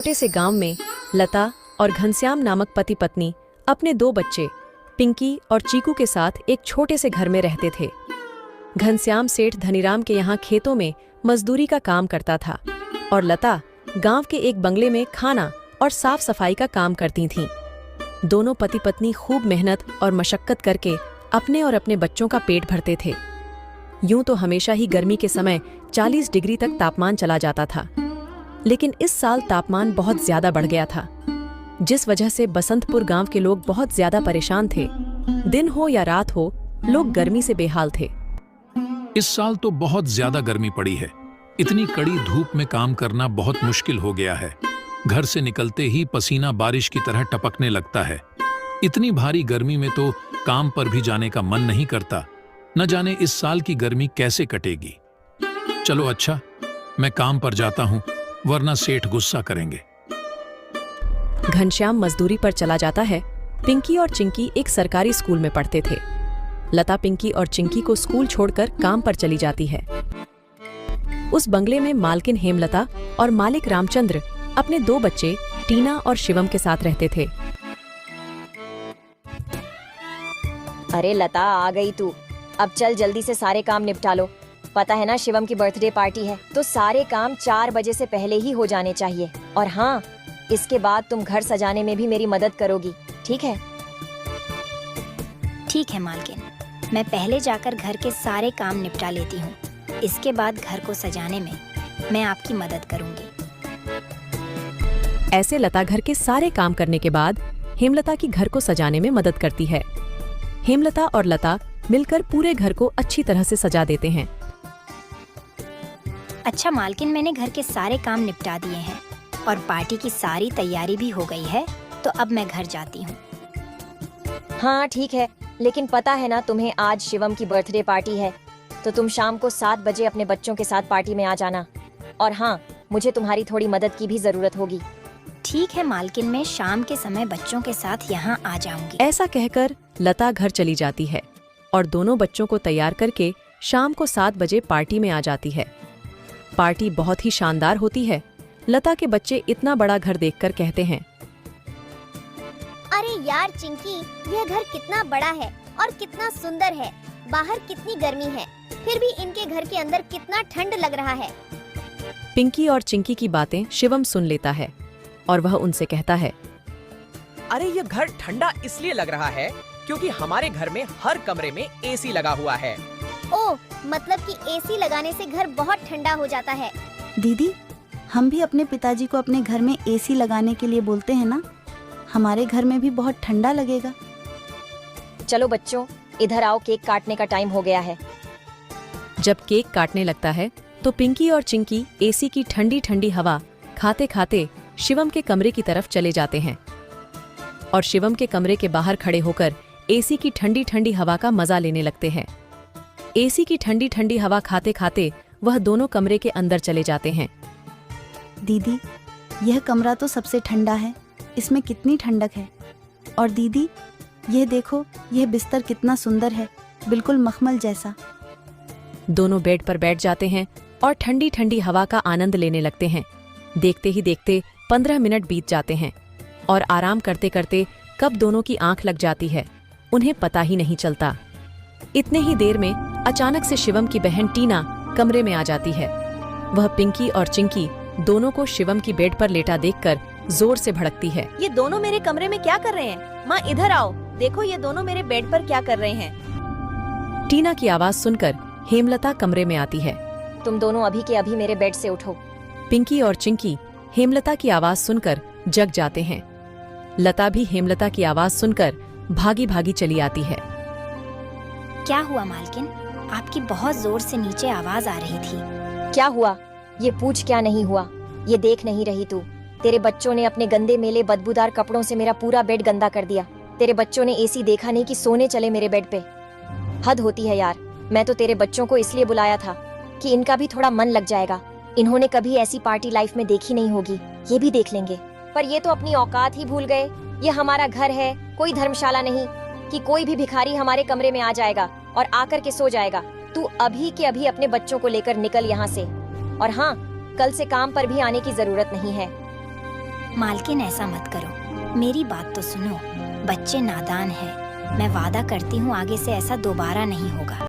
छोटे से गांव में लता और घनश्याम नामक पति पत्नी अपने दो बच्चे पिंकी और चीकू के साथ एक छोटे से घर में रहते थे। घनश्याम सेठ धनीराम के यहाँ खेतों में मजदूरी का काम करता था और लता गांव के एक बंगले में खाना और साफ सफाई का काम करती थीं। दोनों पति पत्नी खूब मेहनत और मशक्कत करके अपने और अपने बच्चों का पेट भरते थे। यूं तो हमेशा ही गर्मी के समय 40 डिग्री तक तापमान चला जाता था, लेकिन इस साल तापमान बहुत ज्यादा बढ़ गया था, जिस वजह से बसंतपुर गांव के लोग बहुत ज्यादा परेशान थे। दिन हो या रात हो, लोग गर्मी से बेहाल थे। इस साल तो बहुत ज्यादा गर्मी पड़ी है। इतनी कड़ी धूप में काम करना बहुत मुश्किल हो गया है। घर से निकलते ही पसीना बारिश की तरह टपकने लगता है। इतनी भारी गर्मी में तो काम पर भी जाने का मन नहीं करता। न जाने इस साल की गर्मी कैसे कटेगी। चलो अच्छा, मैं काम पर जाता हूँ, वरना सेठ गुस्सा करेंगे। घनश्याम मजदूरी पर चला जाता है। पिंकी और चिंकी एक सरकारी स्कूल में पढ़ते थे। लता पिंकी और चिंकी को स्कूल छोड़कर काम पर चली जाती है। उस बंगले में मालकिन हेमलता और मालिक रामचंद्र अपने दो बच्चे टीना और शिवम के साथ रहते थे। अरे लता, आ गई तू। अब चल जल्दी से सारे काम निपटा लो। पता है ना, शिवम की बर्थडे पार्टी है, तो सारे काम 4 बजे से पहले ही हो जाने चाहिए। और हाँ, इसके बाद तुम घर सजाने में भी मेरी मदद करोगी, ठीक है? ठीक है मालकिन, मैं पहले जाकर घर के सारे काम निपटा लेती हूँ। इसके बाद घर को सजाने में मैं आपकी मदद करूँगी। ऐसे लता घर के सारे काम करने के बाद हेमलता की घर को सजाने में मदद करती है। हेमलता और लता मिलकर पूरे घर को अच्छी तरह से सजा देते हैं। अच्छा मालकिन, मैंने घर के सारे काम निपटा दिए हैं और पार्टी की सारी तैयारी भी हो गई है, तो अब मैं घर जाती हूँ। हाँ ठीक है, लेकिन पता है ना तुम्हें आज शिवम की बर्थडे पार्टी है, तो तुम शाम को 7 बजे अपने बच्चों के साथ पार्टी में आ जाना। और हाँ, मुझे तुम्हारी थोड़ी मदद की भी जरूरत होगी। ठीक है मालकिन, मैं शाम के समय बच्चों के साथ यहाँ आ जाऊंगी। ऐसा कहकर लता घर चली जाती है और दोनों बच्चों को तैयार करके शाम को 7 बजे पार्टी में आ जाती है। पार्टी बहुत ही शानदार होती है। लता के बच्चे इतना बड़ा घर देखकर कहते हैं, अरे यार चिंकी, यह घर कितना बड़ा है और कितना सुंदर है। बाहर कितनी गर्मी है, फिर भी इनके घर के अंदर कितना ठंड लग रहा है। पिंकी और चिंकी की बातें शिवम सुन लेता है और वह उनसे कहता है, अरे ये घर ठंडा इसलिए लग रहा है क्योंकि हमारे घर में हर कमरे में एसी लगा हुआ है। ओह, मतलब कि एसी लगाने से घर बहुत ठंडा हो जाता है। दीदी, हम भी अपने पिताजी को अपने घर में एसी लगाने के लिए बोलते हैं ना, हमारे घर में भी बहुत ठंडा लगेगा। चलो बच्चों, इधर आओ, केक काटने का टाइम हो गया है। जब केक काटने लगता है तो पिंकी और चिंकी एसी की ठंडी ठंडी हवा खाते खाते शिवम के कमरे की तरफ चले जाते हैं और शिवम के कमरे के बाहर खड़े होकर एसी की ठंडी ठंडी हवा का मजा लेने लगते हैं। एसी की ठंडी ठंडी हवा खाते खाते वह दोनों कमरे के अंदर चले जाते हैं। दीदी, यह कमरा तो सबसे ठंडा है, इसमें कितनी ठंडक है। और दीदी, यह देखो, यह बिस्तर कितना सुंदर है, बिल्कुल मखमल जैसा। दोनों बेड पर बैठ जाते हैं और ठंडी ठंडी हवा का आनंद लेने लगते हैं। देखते ही देखते 15 मिनट बीत जाते हैं और आराम करते करते कब दोनों की आंख लग जाती है, उन्हें पता ही नहीं चलता। इतने ही देर में अचानक से शिवम की बहन टीना कमरे में आ जाती है। वह पिंकी और चिंकी दोनों को शिवम की बेड पर लेटा देखकर जोर से भड़कती है। ये दोनों मेरे कमरे में क्या कर रहे हैं? माँ इधर आओ, देखो ये दोनों मेरे बेड पर क्या कर रहे हैं। टीना की आवाज सुनकर हेमलता कमरे में आती है। तुम दोनों अभी के अभी मेरे बेड से उठो। पिंकी और चिंकी हेमलता की आवाज सुनकर जग जाते हैं। लता भी हेमलता की आवाज सुनकर भागी भागी चली आती है। क्या हुआ मालकिन? आपकी बहुत जोर से नीचे आवाज आ रही थी। क्या हुआ? ये पूछ क्या नहीं हुआ? ये देख नहीं रही तू? तेरे बच्चों ने अपने गंदे मेले बदबूदार कपड़ों से मेरा पूरा बेड गंदा कर दिया। तेरे बच्चों ने एसी देखा नहीं कि सोने चले मेरे बेड पे। हद होती है यार। मैं तो तेरे बच्चों को इसलिए बुलाया था कि इनका भी थोड़ा मन लग जाएगा। इन्होंने कभी ऐसी पार्टी लाइफ में देखी नहीं होगी, ये भी देख लेंगे। पर ये तो अपनी औकात ही भूल गए। ये हमारा घर है, कोई धर्मशाला नहीं कि कोई भी भिखारी हमारे कमरे में आ जाएगा और आकर के सो जाएगा। तू अभी के अभी अपने बच्चों को लेकर निकल यहाँ से। और हाँ, कल से काम पर भी आने की जरूरत नहीं है। मालकिन ऐसा मत करो, मेरी बात तो सुनो। बच्चे नादान हैं। मैं वादा करती हूँ आगे से ऐसा दोबारा नहीं होगा।